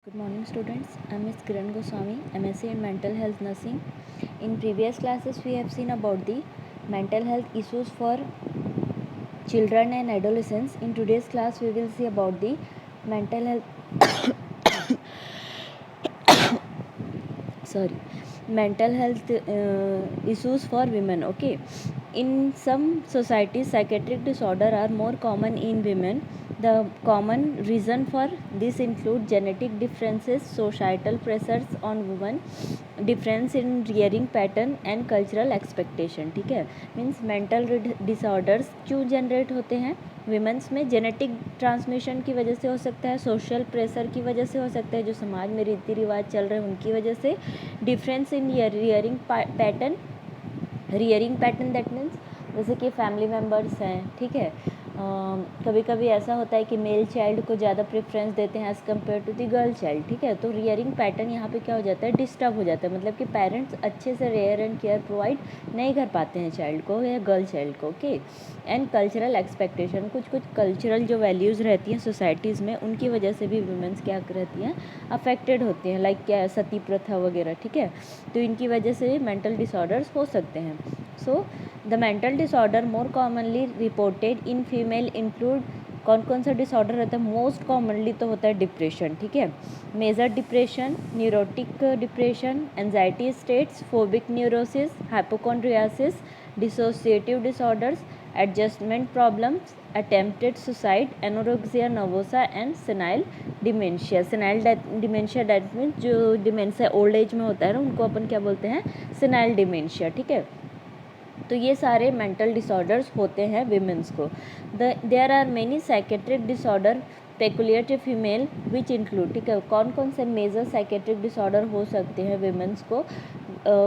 Good morning students, I am Ms. Kiran Goswami, MSc in Mental Health Nursing. In previous classes we have seen about the mental health issues for children and adolescents. In today's class we will see about the mental health mental health issues for women. Okay, in some societies psychiatric disorder are more common in women. The common reason for this include genetic differences, societal pressures on women, difference in rearing pattern and cultural expectation. ठीक है, means mental disorders क्यों generate होते हैं women's में? Genetic transmission की वजह से हो सकता है, सोशल प्रेशर की वजह से हो सकता है, जो समाज में रीति रिवाज चल रहे हैं उनकी वजह से, difference in rearing pattern that means जैसे कि फैमिली मेम्बर्स हैं, ठीक है, कभी कभी ऐसा होता है कि मेल चाइल्ड को ज़्यादा प्रेफरेंस देते हैं as compare to the girl child, ठीक है, तो रियरिंग पैटर्न यहाँ पे क्या हो जाता है, डिस्टर्ब हो जाता है, मतलब कि पेरेंट्स अच्छे से रेयर एंड केयर प्रोवाइड नहीं कर पाते हैं चाइल्ड को या गर्ल चाइल्ड को. ओके, एंड कल्चरल एक्सपेक्टेशन, कुछ कल्चरल जो वैल्यूज़ रहती हैं सोसाइटीज़ में उनकी वजह से भी वुमेंस क्या रहती हैं, अफेक्टेड होती हैं, लाइक क्या सती प्रथा वगैरह, ठीक है, तो इनकी वजह से मेंटल डिसऑर्डर्स हो सकते हैं. So the mental disorder more commonly reported in female include, कौन सा डिसऑर्डर रहता है? मोस्ट कॉमनली तो होता है डिप्रेशन, ठीक है, major depression, neurotic depression, anxiety states, phobic neurosis, hypochondriasis, dissociative disorders, adjustment problems, attempted suicide, anorexia nervosa and senile dementia. Senile dementia that means जो डिमेंशिया ओल्ड एज में होता है ना, उनको अपन क्या बोलते हैं? सेनाइल डिमेंशिया, ठीक है. तो ये सारे मेंटल डिसऑर्डर्स होते हैं विमेंस को. There are many psychiatric disorder peculiar to female which include, ठीक है, कौन से मेजर साइकेट्रिक डिसऑर्डर हो सकते हैं विमेंस को,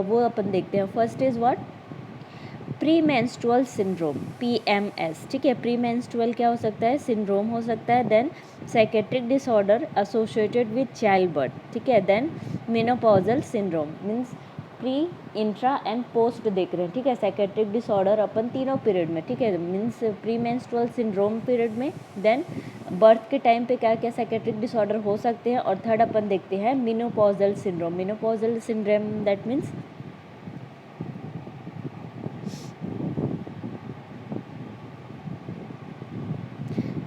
वो अपन देखते हैं. First is what? Pre menstrual syndrome, PMS, ठीक है, प्री मेंस्ट्रुअल क्या हो सकता है? सिंड्रोम हो सकता है. Then psychiatric disorder associated with child birth, ठीक है. Then menopausal syndrome means pre, intra and post देख रहे हैं, ठीक है. साइकेट्रिक डिसऑर्डर अपन तीनों पीरियड में, ठीक है, means pre menstrual syndrome period में, देन बर्थ के टाइम पे क्या क्या साइकेट्रिक डिसऑर्डर हो सकते हैं, और थर्ड अपन देखते हैं menopausal syndrome. Menopausal syndrome that means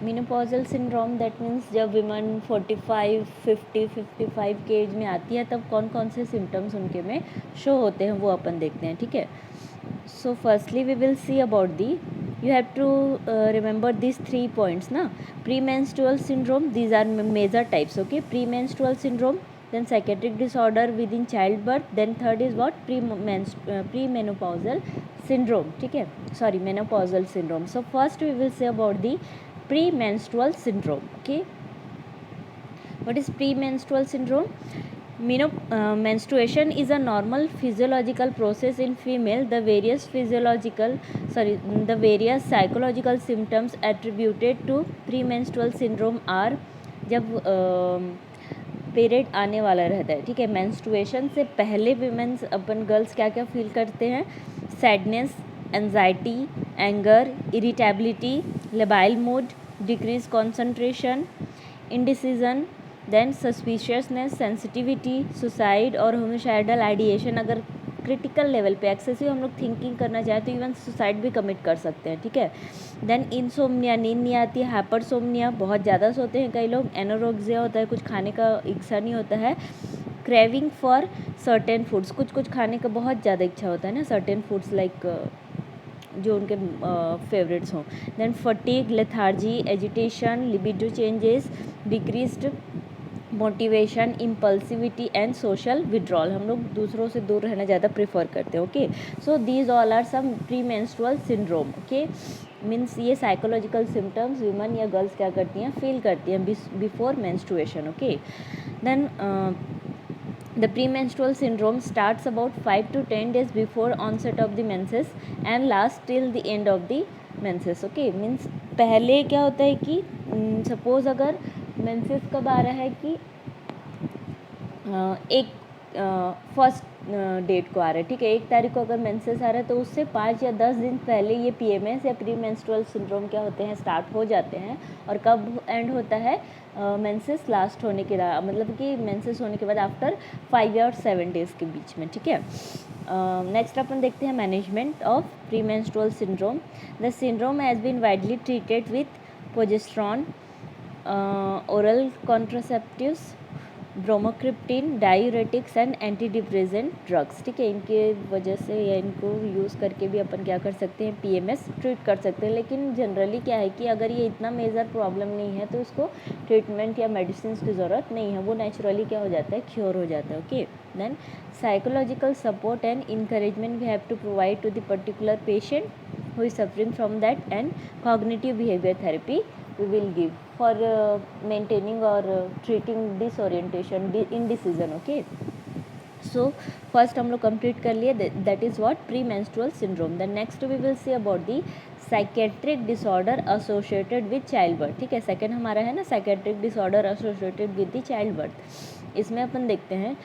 menopausal syndrome that means जब विमन 45, 50, 55 के एज में आती है तब कौन से सिम्टम्स उनके में शो होते हैं वो अपन देखते हैं, ठीक है. So firstly we will see about the, you have to remember these 3 points na. Premenstrual syndrome, these are major types, okay. Premenstrual syndrome, then psychiatric disorder within childbirth, then third is what? Premenopausal syndrome, ठीक है, sorry, menopausal syndrome. So first we will say about the premenstrual syndrome. Okay, what is premenstrual syndrome? Menstruation is a normal physiological process in female. The various psychological symptoms attributed to premenstrual syndrome are जब period आने वाला रहता है, ठीक है, menstruation से पहले women's अपन girls क्या क्या फील करते हैं? Sadness, anxiety, anger, irritability, labile mood, decrease concentration, indecision, then suspiciousness, sensitivity, suicide और होमिसाइडल आइडिएशन. अगर क्रिटिकल लेवल पे एक्सेसिव हम लोग थिंकिंग करना चाहें तो इवन सुसाइड भी कमिट कर सकते हैं, ठीक है. देन इंसोम्निया, नींद नहीं आती है. हाइपरसोम्निया, बहुत ज़्यादा सोते हैं कई लोग. एनोरेक्सिया होता है, कुछ खाने का इच्छा नहीं होता है. क्रेविंग फॉर सर्टेन फूड्स, कुछ खाने का बहुत ज़्यादा इच्छा होता है ना, सर्टेन फूड्स लाइक जो उनके फेवरेट्स हों. Then fatigue, lethargy, agitation, libido changes, decreased motivation, impulsivity and social withdrawal. हम लोग दूसरों से दूर रहना ज़्यादा प्रेफर करते हैं. Okay, so these all are some premenstrual syndrome. Okay, means ये साइकोलॉजिकल सिम्टम्स वुमेन या गर्ल्स क्या करती हैं, फील करती हैं before menstruation. Okay, then the premenstrual syndrome starts about 5 to 10 days before onset of the menses and lasts till the end of the menses. Okay, means पहले क्या होता है कि सपोज अगर मेंसेस कब आ रहा है कि एक फर्स्ट डेट को आ रहा है, ठीक है, 1 तारीख को अगर मेंसेस आ रहा है तो उससे 5 या 10 दिन पहले ये PMS या प्री मेंस्ट्रुअल सिंड्रोम क्या होते हैं, स्टार्ट हो जाते हैं। और कब एंड होता है, मेंसेस लास्ट होने के बाद, मतलब कि मेंसेस होने के बाद आफ्टर 5 या 7 डेज़ के बीच में, ठीक है। नेक्स्ट अपन देखते हैं management of pre menstrual syndrome. The syndrome has been widely treated with progesterone, oral contraceptives, bromocriptine, diuretics and anti depressant drugs, ठीक है। इनके वजह से या इनको यूज़ करके भी अपन क्या कर सकते हैं, PMS ट्रीट कर सकते हैं। लेकिन जनरली क्या है कि अगर ये इतना मेजर प्रॉब्लम नहीं है तो इसको ट्रीटमेंट या मेडिसिन की ज़रूरत नहीं है, वो नेचुरली क्या हो जाता है, क्योर हो जाता है। Okay, then psychological support and encouragement we have to provide to the particular patient who is suffering from that, and cognitive behavior therapy we will give for maintaining or treating disorientation, indecision. Okay, so first हम लोग complete कर लिए, that is what pre-menstrual syndrome. Then next we will see about the psychiatric disorder associated with childbirth, ठीक है। Second हमारा है ना psychiatric disorder associated with the childbirth। इसमें अपन देखते हैं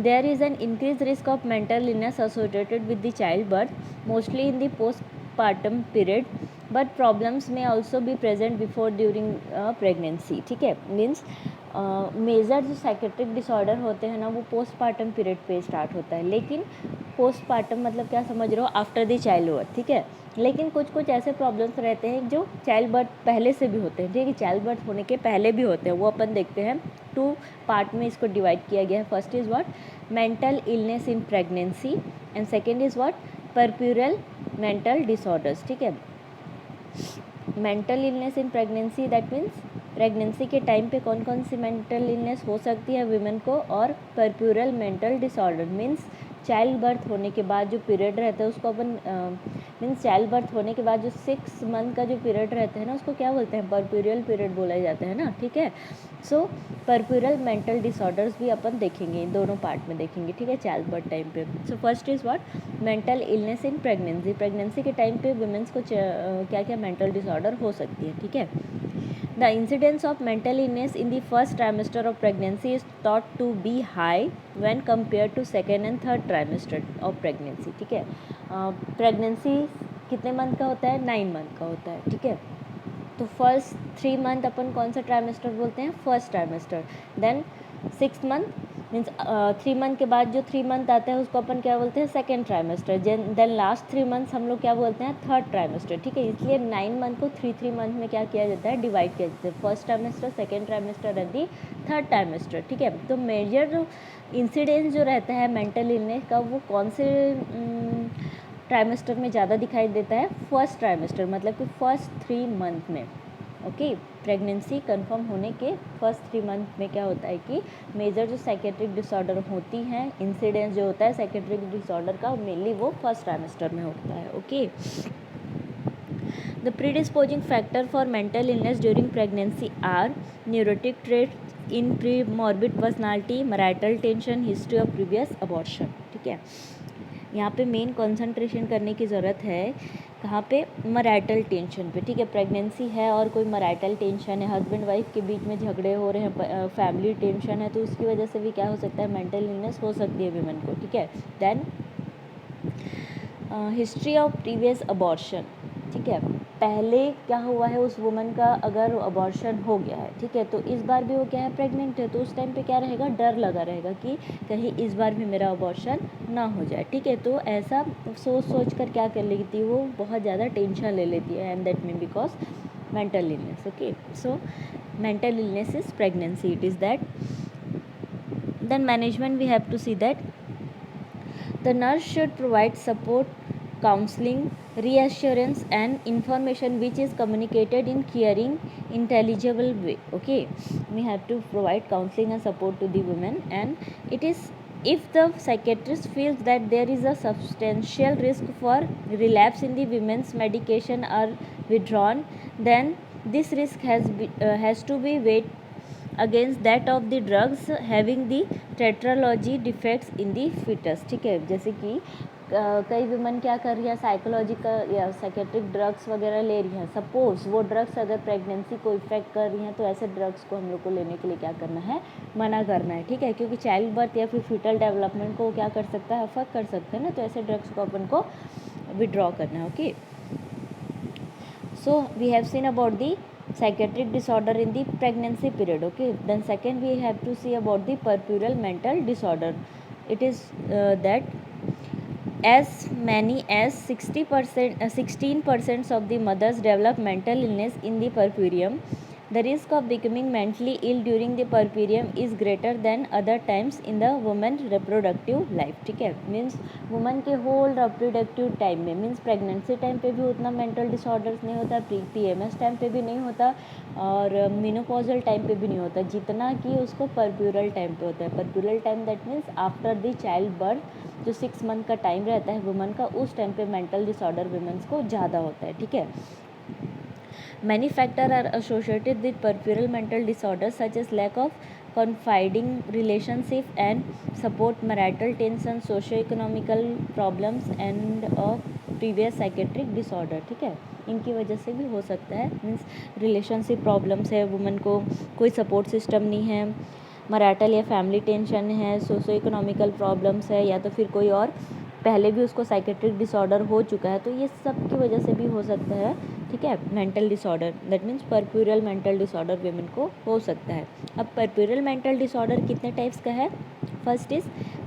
there is an increased risk of mental illness associated with the childbirth, mostly in the postpartum period, but problems may also be present before during pregnancy, ठीक है। Means major जो psychiatric disorder होते हैं ना, वो पोस्टपार्टम पीरियड पे start होता है। लेकिन पोस्टपार्टम मतलब क्या समझ रहे हो, आफ्टर द चाइल्ड बर्थ, ठीक है। लेकिन कुछ कुछ ऐसे प्रॉब्लम्स रहते हैं जो चाइल्ड बर्थ पहले से भी होते हैं, ठीक है, चाइल्ड बर्थ होने के पहले भी होते हैं। वो अपन देखते हैं, 2 पार्ट में इसको डिवाइड किया गया है। First is what mental illness in pregnancy, and second is what puerperal mental disorders, ठीक है। Mental illness in pregnancy, that means pregnancy के टाइम पे कौन कौन सी मेंटल इलनेस हो सकती है वीमेन को, और puerperal mental disorder means child birth होने के बाद जो पीरियड रहता है उसको अपन मीन्स चाइल्ड बर्थ होने के बाद जो 6 मंथ का जो पीरियड रहता है ना, उसको क्या बोलते हैं, परप्यूरल पीरियड बोला जाता है ना, ठीक है। सो परप्यूरल मेंटल डिसऑर्डर्स भी अपन देखेंगे, दोनों पार्ट में देखेंगे, ठीक है, चाइल्ड बर्थ टाइम पे। So first is what mental illness in pregnancy, pregnancy के टाइम पे वुमेन्स को क्या क्या मेंटल डिसऑर्डर हो सकती है, ठीक है। The incidence of mental illness in the first trimester of pregnancy is thought to be high when compared to second and third trimester of pregnancy, ठीक है। प्रेगनेंसी कितने मंथ का होता है, 9 मंथ का होता है, ठीक है। तो फर्स्ट 3 मंथ अपन कौन सा ट्राइमेस्टर बोलते हैं, first trimester. Then 6 month means 3 month के बाद जो 3 मंथ आता है उसको अपन क्या बोलते हैं, second trimester. Then last 3 months हम लोग क्या बोलते हैं, थर्ड ट्राइमेस्टर, ठीक है। इसलिए 9 मंथ को 3 मंथ में क्या किया जाता है, डिवाइड किया जाता है, first trimester, second trimester and the third trimester, ठीक है। तो मेजर जो इंसिडेंस जो रहता है मेंटल इलनेस का, वो कौन से ट्राइमेस्टर में ज़्यादा दिखाई देता है, फर्स्ट ट्राइमेस्टर, मतलब कि फर्स्ट 3 मंथ में। ओके, प्रेगनेंसी कंफर्म होने के फर्स्ट 3 मंथ में क्या होता है कि मेजर जो साइकेट्रिक डिसऑर्डर होती हैं, इंसिडेंस जो होता है साइकेट्रिक डिसऑर्डर का, मेनली वो फर्स्ट ट्राइमेस्टर में होता है। Okay, the predisposing factor for mental illness during pregnancy are neurotic traits in premorbid personality, marital tension, history of previous abortion, ठीक है। यहाँ पे मेन कंसंट्रेशन करने की ज़रूरत है कहाँ पे, मैरिटल टेंशन पे, ठीक है। प्रेगनेंसी है और कोई मैरिटल टेंशन है, हस्बैंड वाइफ के बीच में झगड़े हो रहे हैं, फैमिली टेंशन है, तो उसकी वजह से भी क्या हो सकता है, मेंटल इलनेस हो सकती है वीमेन को, ठीक है। Then history of previous abortion, ठीक है। पहले क्या हुआ है उस वुमन का, अगर अबॉर्शन हो गया है, ठीक है, तो इस बार भी वो क्या है, प्रेग्नेंट है, तो उस टाइम पे क्या रहेगा, डर लगा रहेगा कि कहीं इस बार भी मेरा अबॉर्शन ना हो जाए, ठीक है। तो ऐसा सोच सोच कर क्या कर लेती है, वो बहुत ज़्यादा टेंशन ले लेती है, and that mean because mental illness. Okay, so mental illness is pregnancy, it is that. Then management we have to see that the nurse should provide support, counseling, reassurance and information which is communicated in caring, intelligible way. Okay, we have to provide counseling and support to the women, and it is, if the psychiatrist feels that there is a substantial risk for relapse in the women's medication are withdrawn, then this risk has to be weighed against that of the drugs having the tetralogy defects in the foetus, ठीक है। जैसे कि कई woman क्या कर रही है, psychological या साइकेट्रिक ड्रग्स वगैरह ले रही हैं। सपोज़ वो ड्रग्स अगर प्रेगनेंसी को इफ़ेक्ट कर रही हैं तो ऐसे ड्रग्स को हम लोग को लेने के लिए क्या करना है, मना करना है, ठीक है, क्योंकि चाइल्ड बर्थ या फिर फीटल डेवलपमेंट को क्या कर सकता है, अफेक्ट कर सकते हैं ना, तो ऐसे ड्रग्स को अपन को विड्रॉ करना है। Okay, so we have seen about the psychiatric disorder in the pregnancy period. Okay, then second we have to see about the puerperal mental disorder. It is that as many as 16% of the mothers develop mental illness in the puerperium. The risk of becoming mentally ill during the puerperium is greater than other times in the woman reproductive life. ठीक है, means woman के whole reproductive time में, means pregnancy time पे भी उतना mental disorders नहीं होता, PMS time पे भी नहीं होता, और मेनोपॉजल टाइम पे भी नहीं होता, जितना कि उसको परप्यूरल टाइम पे होता है। Puerperal time that means after the child birth, जो 6 मंथ का टाइम रहता है वुमन का, उस टाइम पे मेंटल डिसऑर्डर वुमेन्स को ज़्यादा होता है। ठीक है, many factors are associated with puerperal mental disorders such as lack of confiding relationship and support, marital tension, socio-economical problems and a previous psychiatric disorder. ठीक है, इनकी वजह से भी हो सकता है, मीन्स रिलेशनशिप प्रॉब्लम्स है, वुमन को कोई सपोर्ट सिस्टम नहीं है, मैरिटल या फैमिली टेंशन है, सोशो इकोनॉमिकल प्रॉब्लम्स है, या तो फिर कोई और पहले भी उसको साइकेट्रिक डिसऑर्डर हो चुका है, तो ये सब की वजह से भी हो सकता है। ठीक है, mental disorder that means puerperal mental disorder women को हो सकता है। अब परप्यूरल मेंटल डिसऑर्डर कितने टाइप्स का है? First is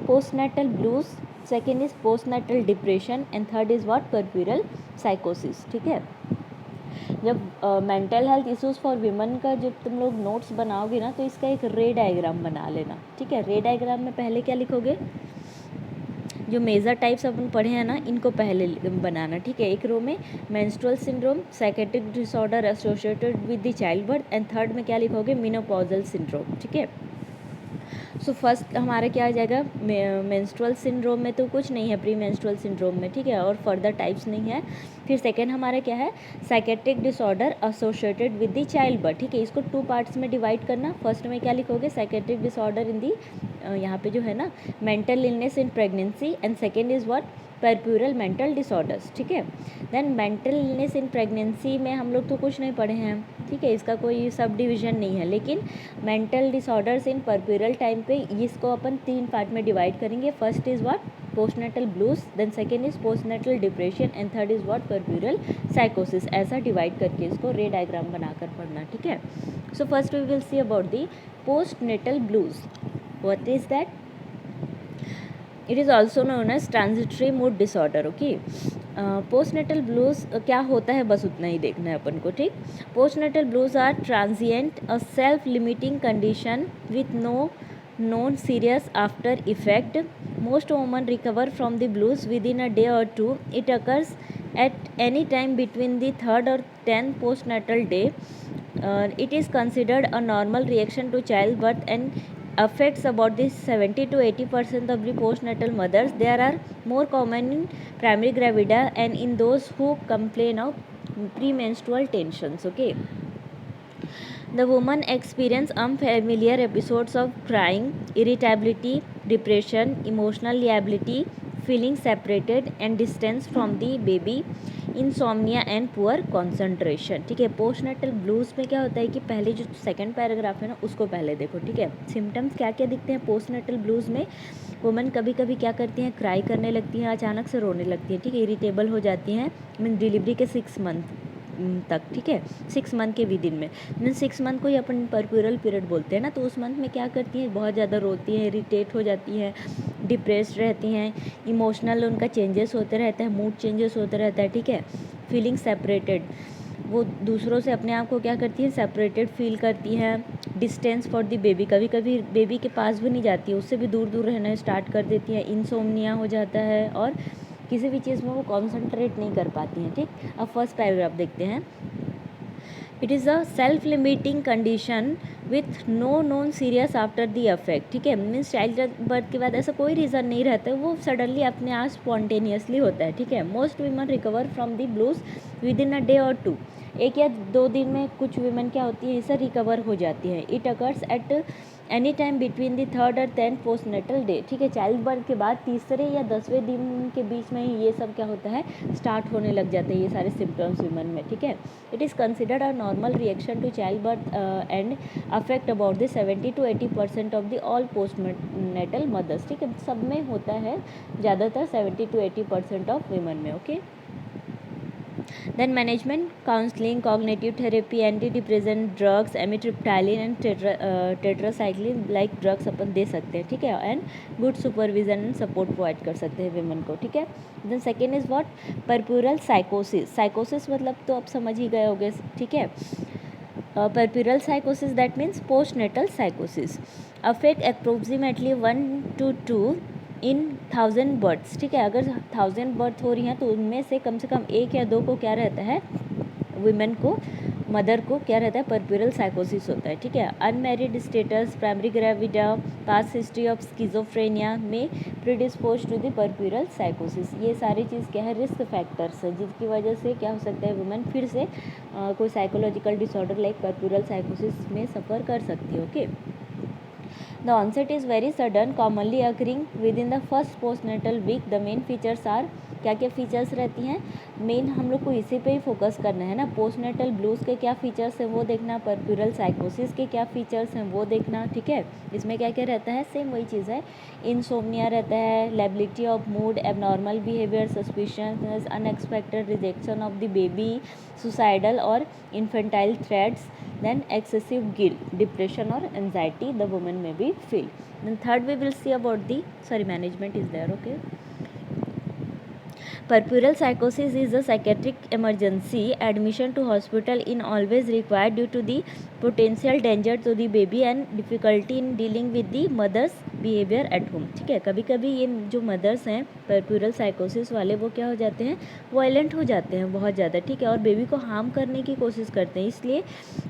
postnatal blues, second is postnatal depression and third is what, puerperal साइकोसिस। ठीक है, जब mental health issues for women का जब तुम लोग नोट्स बनाओगे ना, तो इसका एक रे डायग्राम बना लेना। ठीक है, रे डायग्राम में पहले क्या लिखोगे, जो मेजर टाइप्स अपन पढ़े हैं ना, इनको पहले बनाना। ठीक है, एक रो में menstrual syndrome, psychiatric disorder associated with the child birth, and third में क्या लिखोगे, मेनोपॉजल सिंड्रोम। ठीक है, सो फर्स्ट हमारा क्या आ जाएगा, मेंस्ट्रुअल सिंड्रोम में तो कुछ नहीं है, प्री मेंस्ट्रुअल सिंड्रोम में। ठीक है, और फर्दर टाइप्स नहीं है। फिर सेकेंड हमारा क्या है, psychiatric disorder associated with the child birth. ठीक है, इसको 2 पार्ट्स में डिवाइड करना। फर्स्ट में क्या लिखोगे, साइकेट्रिक डिसऑर्डर इन दी, यहाँ पे जो है ना, mental illness in pregnancy, and second is what, puerperal mental disorders. ठीक है, then mental illness in pregnancy में हम लोग तो कुछ नहीं पढ़े हैं। ठीक है, इसका कोई सब डिवीजन नहीं है, लेकिन mental disorders in puerperal time पे इसको अपन 3 पार्ट में डिवाइड करेंगे। First is what, postnatal blues, then second is postnatal depression, and third is what, puerperal साइकोसिस। ऐसा डिवाइड करके इसको रे डायग्राम बनाकर पढ़ना। ठीक है, so first we will see about the postnatal blues. What is that? It is also known as transitory mood disorder. Okay, postnatal blues क्या होता है, बस उतना ही देखना है अपन को। ठीक, postnatal blues are transient, a self limiting condition with no known serious after effect. Most women recover from the blues within a day or two. It occurs at any time between the 3rd or 10th postnatal day. It is considered a normal reaction to childbirth and affects about the 70 to 80% of the postnatal mothers. There are more common in primary gravida and in those who complain of premenstrual tensions. Okay, the woman experience unfamiliar episodes of crying, irritability, depression, emotional liability, feeling separated and distance from the baby, insomnia and poor concentration. ठीक है, postnatal blues में क्या होता है कि पहले जो second paragraph है ना, उसको पहले देखो। ठीक है, सिम्टम्स क्या क्या दिखते हैं पोस्टनेटल ब्लूज में? वुमन कभी कभी क्या करती हैं, क्राई करने लगती हैं, अचानक से रोने लगती है। ठीक है, इरिटेबल हो जाती हैं, मीन डिलीवरी के 6 मंथ तक। ठीक है, 6 मंथ के विदिन में, मीन 6 मंथ को ही अपन परप्यूरल पीरियड बोलते हैं ना, तो उस मंथ में क्या करती हैं, बहुत ज़्यादा रोती हैं, इरिटेट हो जाती हैं, डिप्रेस्ड रहती हैं, इमोशनल उनका चेंजेस होते रहता है, मूड चेंजेस होते रहता है। ठीक है, फीलिंग सेपरेटेड, वो दूसरों से अपने आप को क्या करती हैं, सेपरेटेड फील करती हैं। डिस्टेंस फॉर द बेबी, कभी कभी बेबी के पास भी नहीं जाती है, उससे भी दूर दूर रहना स्टार्ट कर देती हैं। इंसोम्निया हो जाता है और किसी भी चीज़ में वो कॉन्सेंट्रेट नहीं कर पाती हैं। ठीक, अब फर्स्ट पैराग्राफ देखते हैं। It is a self limiting condition with no known serious after the affect. ठीक है, मीन्स चाइल्ड बर्थ के बाद ऐसा कोई रीज़न नहीं रहता है, वो सडनली अपने आप स्पॉन्टेनियसली होता है। ठीक है, most women recover from the blues with in a day और 2, 1 या 2 दिन में कुछ वीमेन क्या होती है, इससे रिकवर हो जाती है। It occurs at any time between the 3rd और 10th पोस्टनेटल डे, ठीक है, चाइल्ड बर्थ के बाद तीसरे या 10वें दिन के बीच में ही ये सब क्या होता है, स्टार्ट होने लग जाते हैं ये सारे सिम्टम्स वुमेन में, ठीक है। It is considered a normal reaction to child birth and affect about the 70 to 80% of the all postnatal mothers, ठीक है, सब में होता है, ज़्यादातर 70 to 80% ऑफ वुमेन में, okay. Then management, counseling, cognitive therapy, antidepressant drugs, amitriptyline and tetracycline like drugs अपन दे सकते हैं, ठीक है, and good supervision and support provide कर सकते हैं विमेन को, ठीक है। Then second is what, puerperal साइकोसिस। साइकोसिस मतलब तो आप समझ ही गए होंगे, ठीक है। Puerperal साइकोसिस that means postnatal साइकोसिस affect approximately 1 to 2 in 1000 births, ठीक है। अगर 1000 बर्थ हो रही हैं तो उनमें से कम 1 या 2 को क्या रहता है, वुमेन को, मदर को क्या रहता है, परप्यूरल साइकोसिस होता है, ठीक है। Unmarried status, primary gravida, past history of schizophrenia में प्रीडिस्पोज टू द परप्यूरल साइकोसिस, ये सारी चीज़ क्या है, रिस्क फैक्टर्स है जिसकी वजह से क्या हो सकता है, वुमेन फिर से कोई साइकोलॉजिकल डिसऑर्डर लाइक परप्यूरल साइकोसिस में सफ़र कर सकती है, okay. The onset is very sudden, commonly occurring within the first postnatal week. The main features are, क्या क्या फीचर्स रहती हैं, मेन हम लोग को इसी पे ही फोकस करना है ना, पोस्टनेटल ब्लूज़ के क्या फीचर्स हैं वो देखना, परप्यूरल साइकोसिस के क्या फीचर्स हैं वो देखना, ठीक है। इसमें क्या क्या रहता है, सेम वही चीज़ है, इंसोम्निया रहता है, lability of mood, abnormal behaviour, suspiciousness, unexpected rejection of the baby, suicidal और infantile threats, then excessive guilt, depression or anxiety the woman may be feel. Then third we will see about the management is there, okay. Puerperal psychosis is a psychiatric emergency. Admission to hospital in always required due to the potential danger to the baby and difficulty in dealing with the mother's behavior at home, ठीक है। कभी कभी ये जो mother's हैं puerperal साइकोसिस वाले, वो क्या हो जाते हैं, वायलेंट हो जाते हैं बहुत ज़्यादा, ठीक है, और बेबी को हार्म करने की कोशिश करते हैं, इसलिए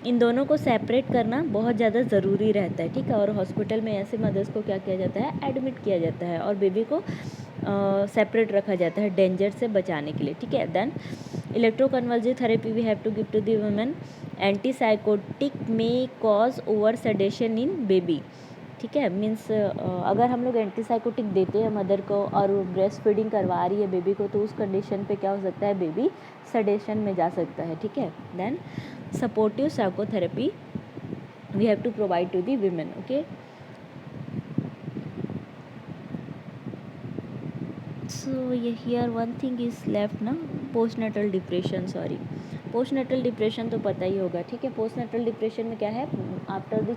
इन दोनों को सेपरेट करना बहुत ज़्यादा ज़रूरी रहता है, ठीक है। और हॉस्पिटल में ऐसे मदर्स को क्या किया जाता है, एडमिट किया जाता है और बेबी को सेपरेट रखा जाता है डेंजर से बचाने के लिए, ठीक है। Then electroconvulsive therapy we have to give to the women. Antipsychotic में cause over sedation in baby, ठीक है, मीन्स अगर हम लोग एंटीसाइकोटिक देते हैं मदर को और ब्रेस्ट फीडिंग करवा रही है बेबी को, तो उस कंडीशन पे क्या हो सकता है, बेबी सेडेशन में जा सकता है, ठीक है। Then supportive psychotherapy we have to provide to the women, okay. So here one thing is left ना, पोस्टनेटल डिप्रेशन, पोस्टनेटल डिप्रेशन तो पता ही होगा, ठीक है। पोस्टनेटल डिप्रेशन में क्या है, after the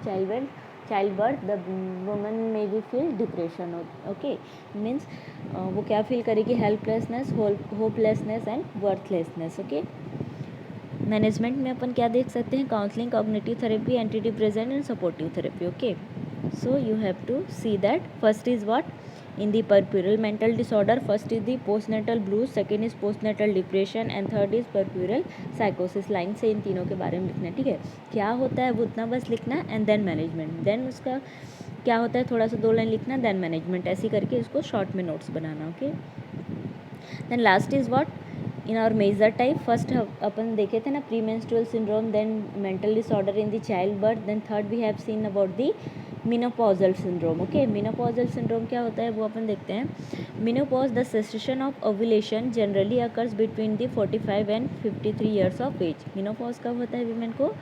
child birth the woman में भी फील डिप्रेशन, ओके, मीन्स वो क्या फील करेगी, helplessness, hopelessness and worthlessness, okay. Management में अपन क्या देख सकते हैं, counselling, cognitive therapy, anti depressant and supportive therapy, okay. So you have to see that first is what, in the puerperal mental disorder, first is the postnatal blues, second is postnatal depression and third is puerperal psychosis। Line से इन तीनों के बारे में लिखना है, ठीक है। क्या होता है वो उतना बस लिखना है, एंड देन मैनेजमेंट, देन उसका क्या होता है थोड़ा सा 2 लाइन लिखना, देन मैनेजमेंट, ऐसे करके इसको शॉर्ट में नोट्स बनाना, okay. Then last is what, in our major type, first अपन देखे थे ना pre menstrual syndrome, then mental disorder in the child birth, then third we have seen about the menopausal syndrome, okay. Menopausal syndrome क्या होता है वो अपन देखते हैं। Menopause, the cessation of ovulation generally occurs between the 45 and 53 years of age. Menopause कब होता है वीमेन को,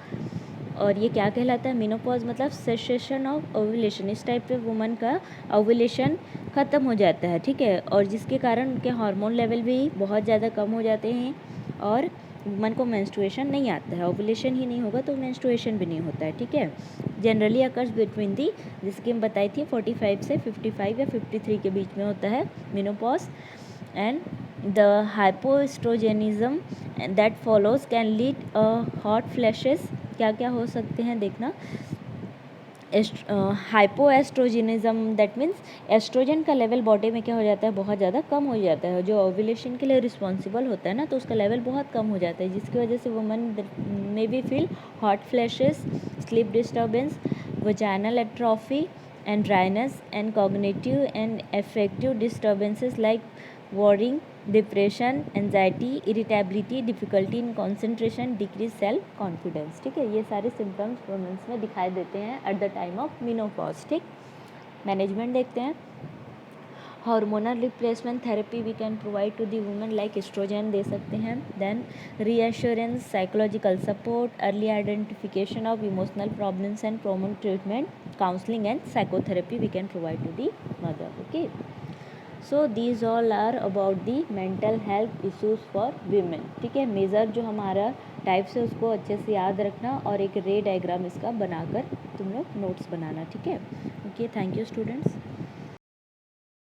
और ये क्या कहलाता है, मेनोपॉज मतलब सेसेशन ऑफ ओव्यूलेशन, इस टाइप पे वुमन का ओव्यूलेशन ख़त्म हो जाता है, ठीक है, और जिसके कारण उनके हार्मोन लेवल भी बहुत ज़्यादा कम हो जाते हैं और वुमन को मेंस्ट्रुएशन नहीं आता है। ओव्यूलेशन ही नहीं होगा तो मेंस्ट्रुएशन भी नहीं होता है, ठीक है। जनरली अकर्स बिटवीन दी, जिसकी हम बताई थी 45 से 55 या 53 के बीच में होता है menopause, and the hypoestrogenism that follows can lead hot flashes. क्या क्या हो सकते हैं देखना, हाइपोएस्ट्रोजेनिज्म दैट मीन्स एस्ट्रोजन का लेवल बॉडी में क्या हो जाता है, बहुत ज़्यादा कम हो जाता है, जो ओव्यूलेशन के लिए रिस्पॉन्सिबल होता है ना, तो उसका लेवल बहुत कम हो जाता है, जिसकी वजह से वुमन में भी feel hot flashes, sleep disturbance, vaginal atrophy and dryness and cognitive and effective disturbances like warring depression, anxiety, irritability, difficulty in concentration, decrease self confidence. ठीक है, ये सारे सिम्टम्स वुमेन्स में दिखाई देते हैं at the time of menopause. ठीक, management देखते हैं। Hormonal replacement therapy we can provide to the women, like estrogen दे सकते हैं। Then reassurance, psychological support, early identification of emotional problems and promote treatment, counselling and psychotherapy we can provide to the mother. Okay, so these all are about the mental health issues for women. ठीक है, major जो हमारा types है उसको अच्छे से याद रखना और एक रे डायग्राम इसका बनाकर तुम लोग नोट्स बनाना। ठीक है, ओके, थैंक यू स्टूडेंट्स।